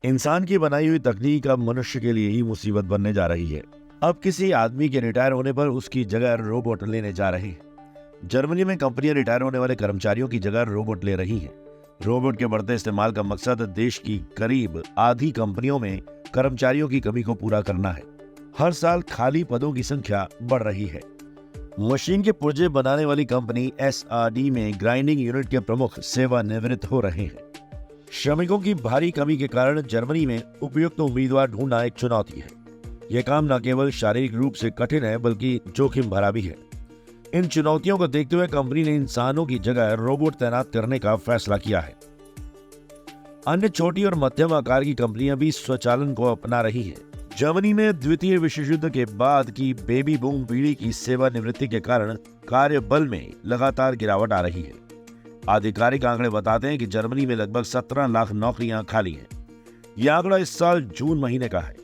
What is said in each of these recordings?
इंसान की बनाई हुई तकनीक अब मनुष्य के लिए ही मुसीबत बनने जा रही है। अब किसी आदमी के रिटायर होने पर उसकी जगह रोबोट लेने जा रहे हैं। जर्मनी में कंपनियां रिटायर होने वाले कर्मचारियों की जगह रोबोट ले रही हैं। रोबोट के बढ़ते इस्तेमाल का मकसद देश की करीब आधी कंपनियों में कर्मचारियों की कमी को पूरा करना है। हर साल खाली पदों की संख्या बढ़ रही है। मशीन के पुर्जे बनाने वाली कंपनी SRD में ग्राइंडिंग यूनिट के प्रमुख सेवानिवृत्त हो रहे हैं। श्रमिकों की भारी कमी के कारण जर्मनी में उपयुक्त उम्मीदवार ढूंढना एक चुनौती है। यह काम न केवल शारीरिक रूप से कठिन है बल्कि जोखिम भरा भी है। इन चुनौतियों को देखते हुए कंपनी ने इंसानों की जगह रोबोट तैनात करने का फैसला किया है। अन्य छोटी और मध्यम आकार की कंपनियां भी स्वचालन को अपना रही हैं। जर्मनी में द्वितीय विश्व युद्ध के बाद की बेबी बूम पीढ़ी की सेवानिवृत्ति के कारण कार्य बल में लगातार गिरावट आ रही है। आधिकारिक आंकड़े बताते हैं कि जर्मनी में लगभग 17 लाख नौकरियां खाली हैं। यह आंकड़ा इस साल जून महीने का है।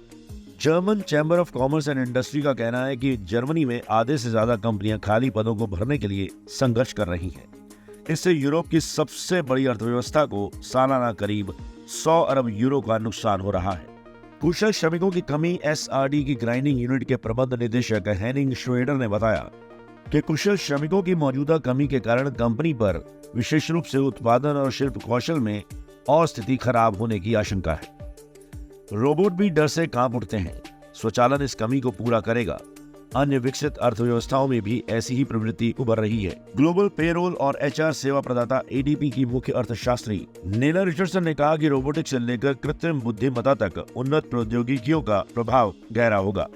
German chamber of commerce and industry का कहना है कि जर्मनी में आधे से ज्यादा कंपनियां खाली पदों को भरने के लिए संघर्ष कर रही हैं। इससे यूरोप की सबसे बड़ी अर्थव्यवस्था को सालाना करीब 100 अरब यूरो का नुकसान हो रहा है। कुशल श्रमिकों की कमी SRD की ग्राइंडिंग यूनिट के प्रबंध निदेशक हेनिंग श्रोएडर ने बताया कि कुशल श्रमिकों की मौजूदा कमी के कारण कंपनी पर विशेष रूप से उत्पादन और शिल्प कौशल में और स्थिति खराब होने की आशंका है। रोबोट भी डर से कांप उठते हैं। स्वचालन इस कमी को पूरा करेगा। अन्य विकसित अर्थव्यवस्थाओं में भी ऐसी ही प्रवृत्ति उभर रही है। ग्लोबल पेरोल और HR सेवा प्रदाता ADP की मुख्य अर्थशास्त्री नेला रिचर्डसन ने कहा कि रोबोटिक्स से लेकर कृत्रिम बुद्धिमत्ता तक उन्नत प्रौद्योगिकियों का प्रभाव गहरा होगा।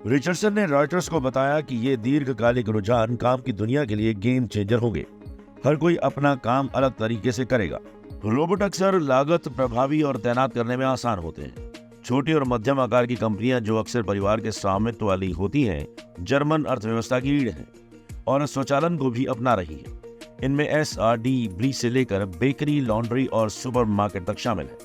रिचर्डसन ने रॉयटर्स को बताया कि ये दीर्घकालिक रुझान काम की दुनिया के लिए गेम चेंजर होंगे। हर कोई अपना काम अलग तरीके से करेगा। रोबोट अक्सर लागत प्रभावी और तैनात करने में आसान होते हैं। छोटी और मध्यम आकार की कंपनियां जो अक्सर परिवार के स्वामित्व वाली होती हैं, जर्मन अर्थव्यवस्था की रीढ़ हैं और स्वचालन को भी अपना रही है। इनमें SRD से लेकर बेकरी, लॉन्ड्री और सुपरमार्केट तक शामिल है।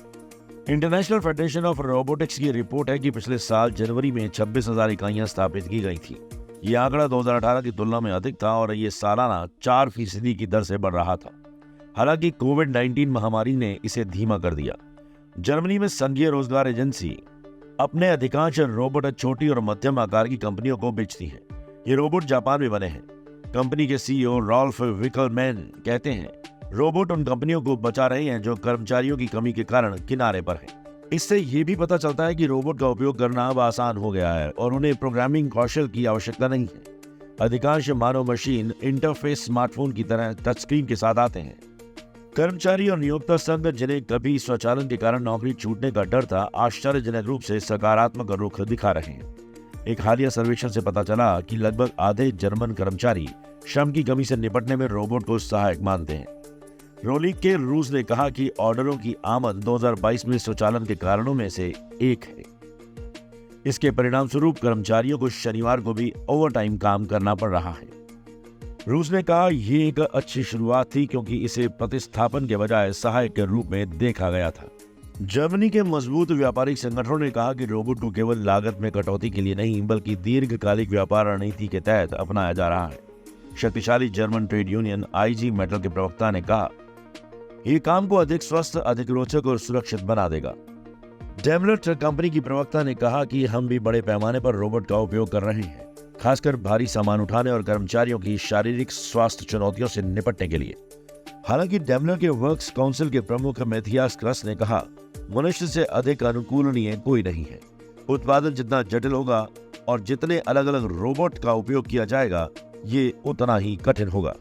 इंटरनेशनल फेडरेशन ऑफ रोबोटिक्स की रिपोर्ट है कि पिछले साल जनवरी में 26,000 इकाइयां स्थापित की गई थी। ये आंकड़ा 2018 की तुलना में अधिक था और ये सालाना 4% की दर से बढ़ रहा था। हालांकि कोविड-19 महामारी ने इसे धीमा कर दिया। जर्मनी में संघीय रोजगार एजेंसी अपने अधिकांश रोबोट छोटी और मध्यम आकार की कंपनियों को बेचती है। ये रोबोट जापान में बने हैं। कंपनी के CEO रॉल्फ विकलमैन कहते हैं, रोबोट उन कंपनियों को बचा रहे हैं जो कर्मचारियों की कमी के कारण किनारे पर हैं। इससे ये भी पता चलता है कि रोबोट का उपयोग करना अब आसान हो गया है और उन्हें प्रोग्रामिंग कौशल की आवश्यकता नहीं है। अधिकांश मानव मशीन इंटरफेस स्मार्टफोन की तरह टच स्क्रीन के साथ आते हैं। कर्मचारी और नियोक्ता संघ जिन्हें कभी स्वचालन के कारण नौकरी छूटने का डर था, आश्चर्यजनक रूप से सकारात्मक रुख दिखा रहे हैं। एक हालिया सर्वेक्षण से पता चला कि लगभग आधे जर्मन कर्मचारी श्रम की कमी से निपटने में रोबोट को सहायक मानते हैं। रोलिक के रूस ने कहा कि ऑर्डरों की आमद 2022 में स्वचालन के कारणों में से एक है। इसके परिणाम स्वरूप कर्मचारियों को शनिवार को भी ओवरटाइम काम करना पड़ रहा है। रूस ने कहा ये एक अच्छी शुरुआत थी क्योंकि इसे प्रतिस्थापन के बजाय सहायक के रूप में देखा गया था। जर्मनी के मजबूत व्यापारिक संगठनों ने कहा कि रोबोट को केवल लागत में कटौती के लिए नहीं बल्कि दीर्घकालिक व्यापार रणनीति के तहत अपनाया जा रहा है। शक्तिशाली German trade union IG metal के प्रवक्ता ने कहा, ये काम को अधिक स्वस्थ, अधिक रोचक और सुरक्षित बना देगा। डेमलर ट्रक कंपनी की प्रवक्ता ने कहा कि हम भी बड़े पैमाने पर रोबोट का उपयोग कर रहे हैं, खासकर भारी सामान उठाने और कर्मचारियों की शारीरिक स्वास्थ्य चुनौतियों से निपटने के लिए। हालांकि डेमलर के वर्क्स काउंसिल के प्रमुख मैथियास क्रस ने कहा, मनुष्य से अधिक अनुकूलनीय कोई नहीं है। उत्पादन जितना जटिल होगा और जितने अलग अलग रोबोट का उपयोग किया जाएगा, ये उतना ही कठिन होगा।